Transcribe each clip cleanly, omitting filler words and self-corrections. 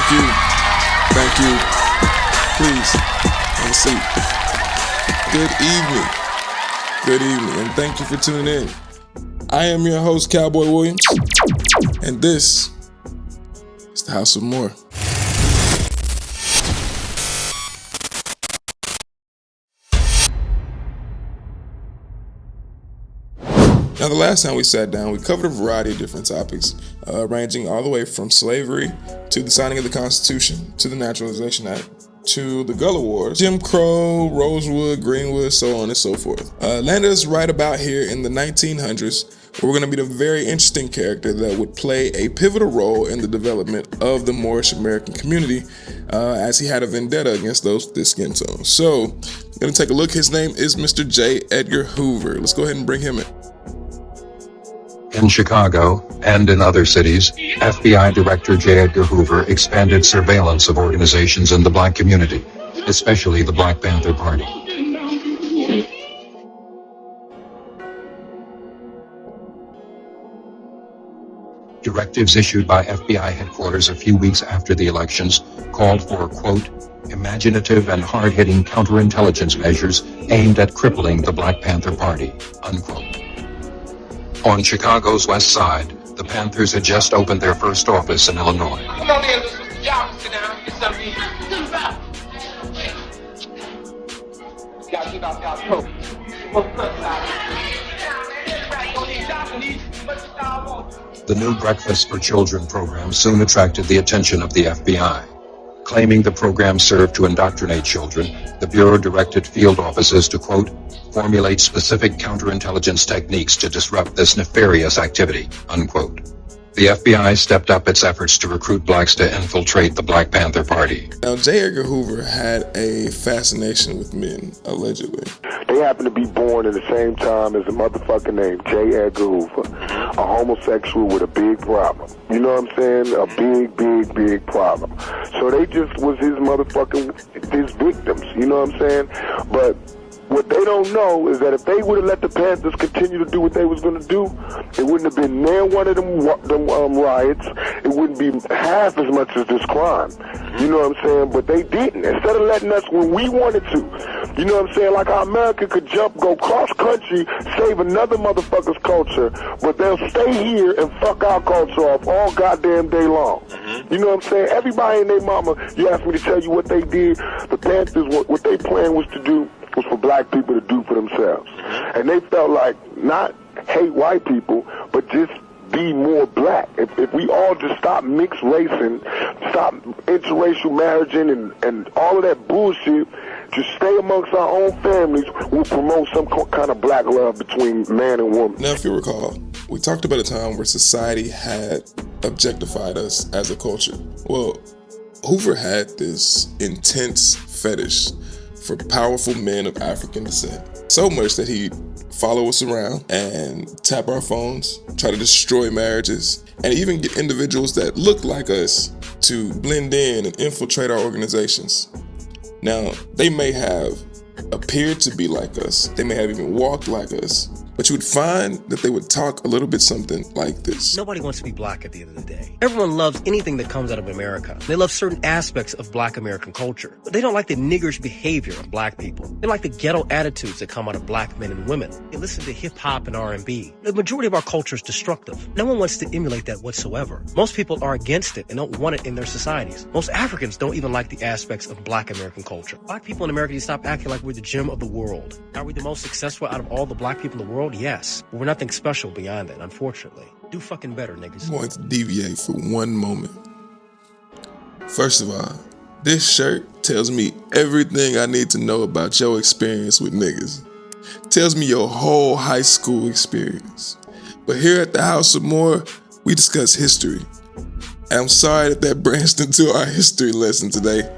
Thank you. Thank you. Please, have a seat. Good evening. Good evening, and thank you for tuning in. I am your host, Cowboy Williams, and this is the House of Moor. Now, the last time we sat down, we covered a variety of different topics, ranging all the way from slavery to the signing of the Constitution, to the Naturalization Act, to the Gullah Wars, Jim Crow, Rosewood, Greenwood, so on and so forth. Landed us right about here in the 1900s, where we're going to meet a very interesting character that would play a pivotal role in the development of the Moorish American community, as he had a vendetta against those with their skin tone. So, I'm going to take a look. His name is Mr. J. Edgar Hoover. Let's go ahead and bring him in. In Chicago, and in other cities, FBI Director J. Edgar Hoover expanded surveillance of organizations in the black community, especially the Black Panther Party. Directives issued by FBI headquarters a few weeks after the elections called for, quote, imaginative and hard-hitting counterintelligence measures aimed at crippling the Black Panther Party, unquote. On Chicago's west side, the Panthers had just opened their first office in Illinois. Come on in, Mr. Johnson, sit down, get something to eat. Gotta get off y'all coat. The new Breakfast for Children program soon attracted the attention of the FBI. Claiming the program served to indoctrinate children, the Bureau directed field offices to, quote, formulate specific counterintelligence techniques to disrupt this nefarious activity, unquote. The FBI stepped up its efforts to recruit blacks to infiltrate the Black Panther Party. Now, J. Edgar Hoover had a fascination with men, allegedly. They happen to be born in the same time as a motherfucker named J. Edgar Hoover, a homosexual with a big problem. You know what I'm saying? A big problem. So they just was his victims, you know what I'm saying? But what they don't know is that if they would have let the Panthers continue to do what they was going to do, it wouldn't have been near one of them riots. It wouldn't be half as much as this crime. You know what I'm saying? But they didn't. Instead of letting us when we wanted to, you know what I'm saying? Like how America could go cross country, save another motherfucker's culture, but they'll stay here and fuck our culture off all goddamn day long. You know what I'm saying? Everybody and their mama, you asked me to tell you what they did. The Panthers, what they plan was to do was for black people to do for themselves. And they felt like not hate white people, but just be more black. If we all just stop mixed racing, stop interracial marriaging and all of that bullshit, just stay amongst our own families, we'll promote some kind of black love between man and woman. Now, if you recall, we talked about a time where society had objectified us as a culture. Well, Hoover had this intense fetish for powerful men of African descent. So much that he'd follow us around and tap our phones, try to destroy marriages, and even get individuals that look like us to blend in and infiltrate our organizations. Now, they may have appeared to be like us. They may have even walked like us. But you would find that they would talk a little bit something like this. Nobody wants to be black at the end of the day. Everyone loves anything that comes out of America. They love certain aspects of black American culture. But they don't like the niggerish behavior of black people. They like the ghetto attitudes that come out of black men and women. They listen to hip-hop and R&B. The majority of our culture is destructive. No one wants to emulate that whatsoever. Most people are against it and don't want it in their societies. Most Africans don't even like the aspects of black American culture. Black people in America need to stop acting like we're the gem of the world. Are we the most successful out of all the black people in the world? Yes, but we're nothing special beyond that, unfortunately. Do fucking better, niggas. I'm going to deviate for one moment. First of all, this shirt tells me everything I need to know about your experience with niggas. Tells me your whole high school experience. But here at the House of Moor, we discuss history. And I'm sorry that branched into our history lesson today.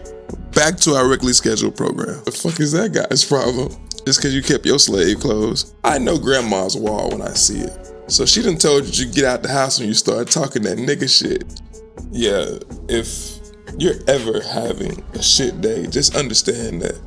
Back to our regularly scheduled program. What the fuck is that guy's problem? Just because you kept your slave clothes. I know grandma's wall when I see it. So she done told you to get out the house when you start talking that nigga shit. Yeah, if you're ever having a shit day, just understand that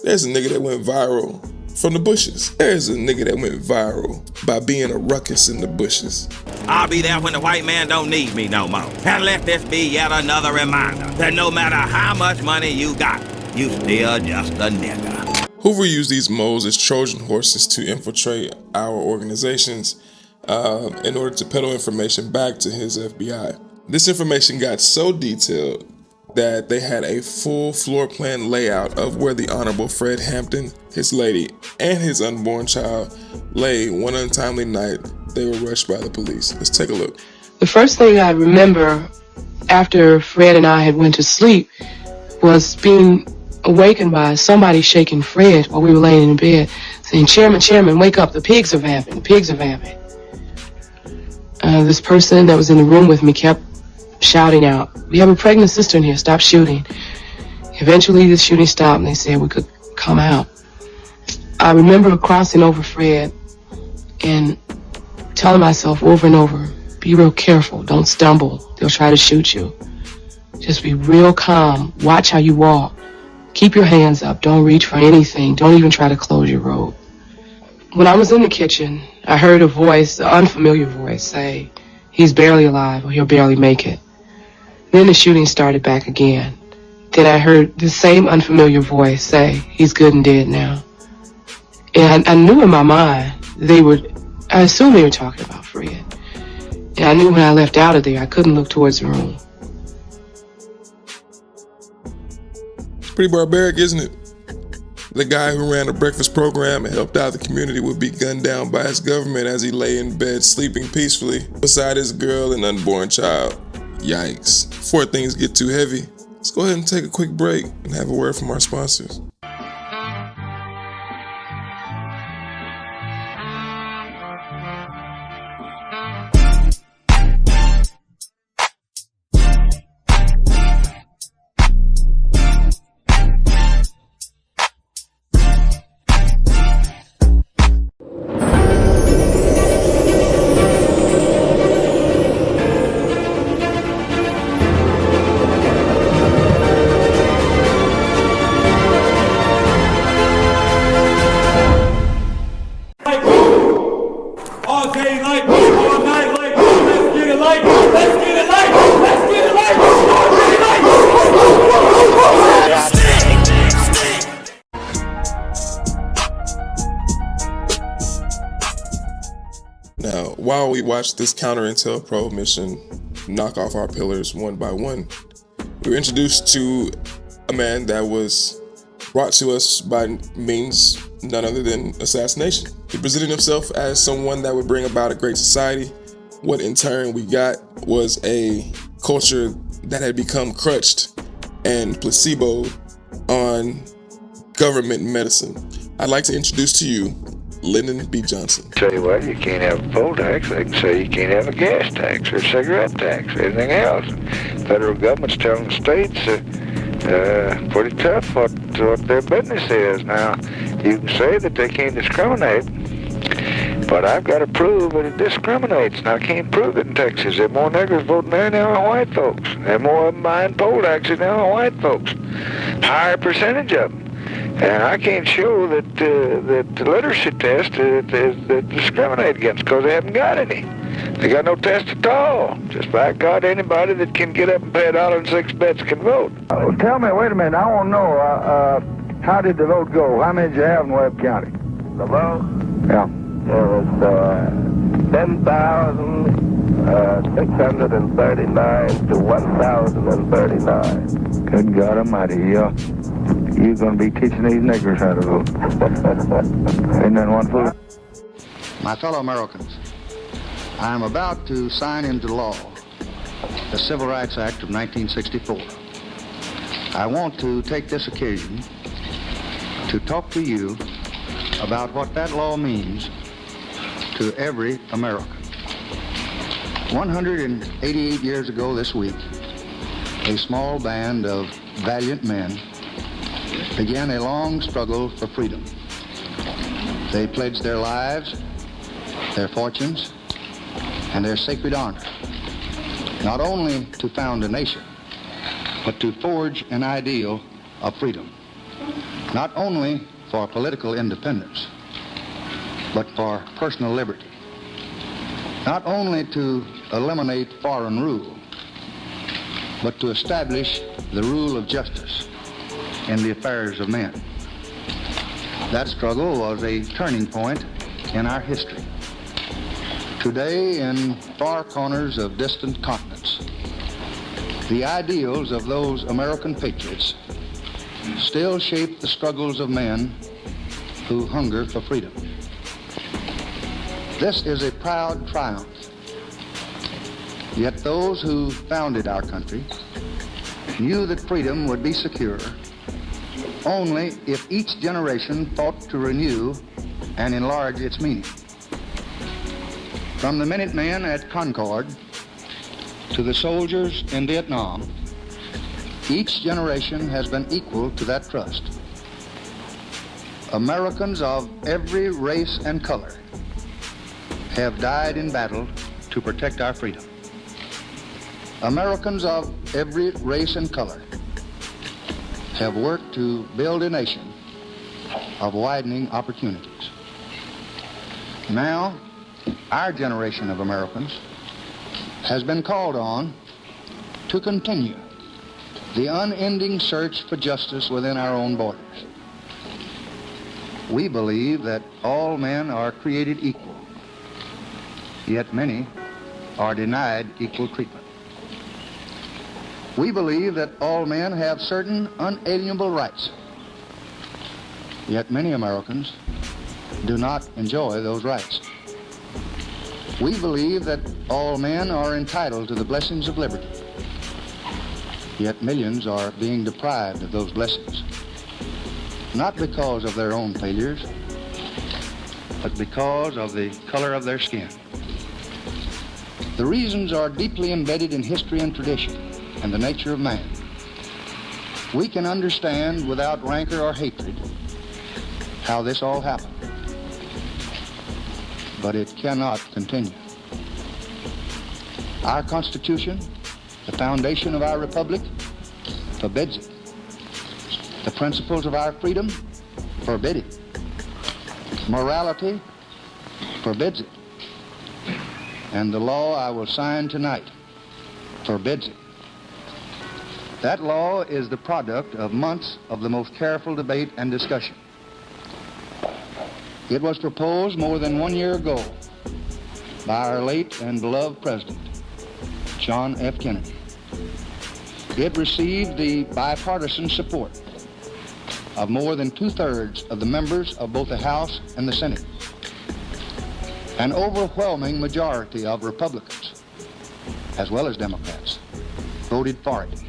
there's a nigga that went viral from the bushes. There's a nigga that went viral by being a ruckus in the bushes. I'll be there when the white man don't need me no more. And let this be yet another reminder that no matter how much money you got, you still just a nigga. Hoover used these moles as Trojan horses to infiltrate our organizations in order to peddle information back to his FBI. This information got so detailed that they had a full floor plan layout of where the Honorable Fred Hampton, his lady, and his unborn child lay one untimely night they were rushed by the police. Let's take a look. The first thing I remember after Fred and I had went to sleep was being awakened by somebody shaking Fred while we were laying in bed, saying, Chairman, wake up, the pigs are vamping, the pigs are vamping. This person that was in the room with me kept shouting out, we have a pregnant sister in here, stop shooting. Eventually the shooting stopped and they said we could come out. I remember crossing over Fred and telling myself over and over, be real careful, don't stumble, they'll try to shoot you. Just be real calm, watch how you walk. Keep your hands up, don't reach for anything, don't even try to close your robe. When I was in the kitchen, I heard a voice, an unfamiliar voice, say, he's barely alive or he'll barely make it. Then the shooting started back again. Then I heard the same unfamiliar voice say, he's good and dead now. And I knew in my mind, I assumed they were talking about Fred. And I knew when I left out of there, I couldn't look towards the room. It's pretty barbaric, isn't it? The guy who ran a breakfast program and helped out the community would be gunned down by his government as he lay in bed sleeping peacefully beside his girl and unborn child. Yikes. Before things get too heavy, let's go ahead and take a quick break and have a word from our sponsors. Now, while we watched this COINTELPRO mission knock off our pillars one by one, we were introduced to a man that was brought to us by means none other than assassination. He presented himself as someone that would bring about a great society. What in turn we got was a culture that had become crutched and placeboed on government medicine. I'd like to introduce to you Lyndon B. Johnson. Tell you what, you can't have a poll tax. They can say you can't have a gas tax or a cigarette tax or anything else. Federal government's telling the states pretty tough what their business is. Now, you can say that they can't discriminate, but I've got to prove that it discriminates. Now, I can't prove it in Texas. There are more niggers voting there now than white folks. There are more of them buying poll taxes now than white folks. Higher percentage of them. And I can't show that the literacy test that discriminate against because they haven't got any. They got no test at all. Just by God, anybody that can get up and pay $1.06 can vote. Tell me, wait a minute, I want to know, how did the vote go? How many did you have in Webb County? The vote? Yeah. It was 10,639 to 1,039. Good God Almighty, you're going to be teaching these niggers how to vote. Ain't that one fool? My fellow Americans, I am about to sign into law the Civil Rights Act of 1964. I want to take this occasion to talk to you about what that law means to every American. 188 years ago this week, a small band of valiant men began a long struggle for freedom. They pledged their lives, their fortunes, and their sacred honor, not only to found a nation, but to forge an ideal of freedom, not only for political independence, but for personal liberty. Not only to eliminate foreign rule, but to establish the rule of justice in the affairs of men. That struggle was a turning point in our history. Today, in far corners of distant continents, the ideals of those American patriots still shape the struggles of men who hunger for freedom. This is a proud triumph. Yet those who founded our country knew that freedom would be secure only if each generation fought to renew and enlarge its meaning. From the Minutemen at Concord to the soldiers in Vietnam, each generation has been equal to that trust. Americans of every race and color have died in battle to protect our freedom. Americans of every race and color have worked to build a nation of widening opportunities. Now, our generation of Americans has been called on to continue the unending search for justice within our own borders. We believe that all men are created equal, yet many are denied equal treatment. We believe that all men have certain unalienable rights, yet many Americans do not enjoy those rights. We believe that all men are entitled to the blessings of liberty, yet millions are being deprived of those blessings, not because of their own failures, but because of the color of their skin. The reasons are deeply embedded in history and tradition and the nature of man. We can understand without rancor or hatred how this all happened, but it cannot continue. Our Constitution, the foundation of our republic, forbids it. The principles of our freedom forbid it. Morality forbids it. And the law I will sign tonight forbids it. That law is the product of months of the most careful debate and discussion. It was proposed more than 1 year ago by our late and beloved President, John F. Kennedy. It received the bipartisan support of more than 2/3 of the members of both the House and the Senate. An overwhelming majority of Republicans, as well as Democrats, voted for it.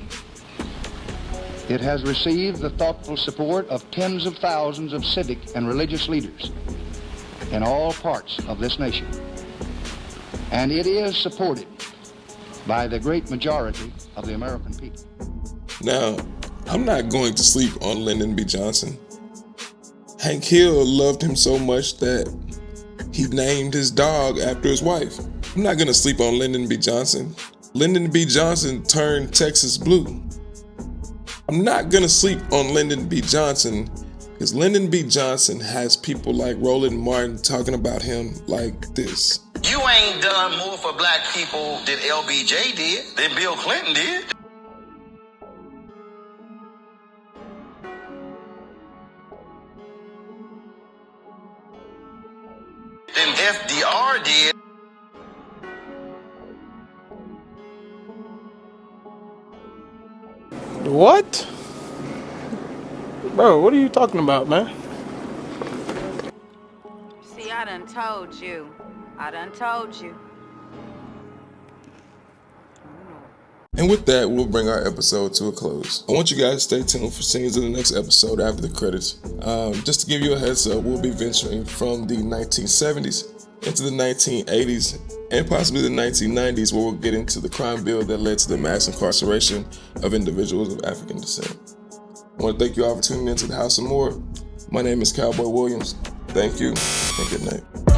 It has received the thoughtful support of tens of thousands of civic and religious leaders in all parts of this nation. And it is supported by the great majority of the American people. Now, I'm not going to sleep on Lyndon B. Johnson. Hank Hill loved him so much that he named his dog after his wife. I'm not going to sleep on Lyndon B. Johnson. Lyndon B. Johnson turned Texas blue. I'm not going to sleep on Lyndon B. Johnson because Lyndon B. Johnson has people like Roland Martin talking about him like this. You ain't done more for black people than LBJ did, than Bill Clinton did, than FDR did. What? Bro, what are you talking about, man? See, I done told you. And with that, we'll bring our episode to a close. I want you guys to stay tuned for scenes in the next episode after the credits. Just to give you a heads up, we'll be venturing from the 1970s into the 1980s and possibly the 1990s, where we'll get into the crime bill that led to the mass incarceration of individuals of African descent. I want to thank you all for tuning into the House of Moor. My name is Cowboy Williams. Thank you and good night.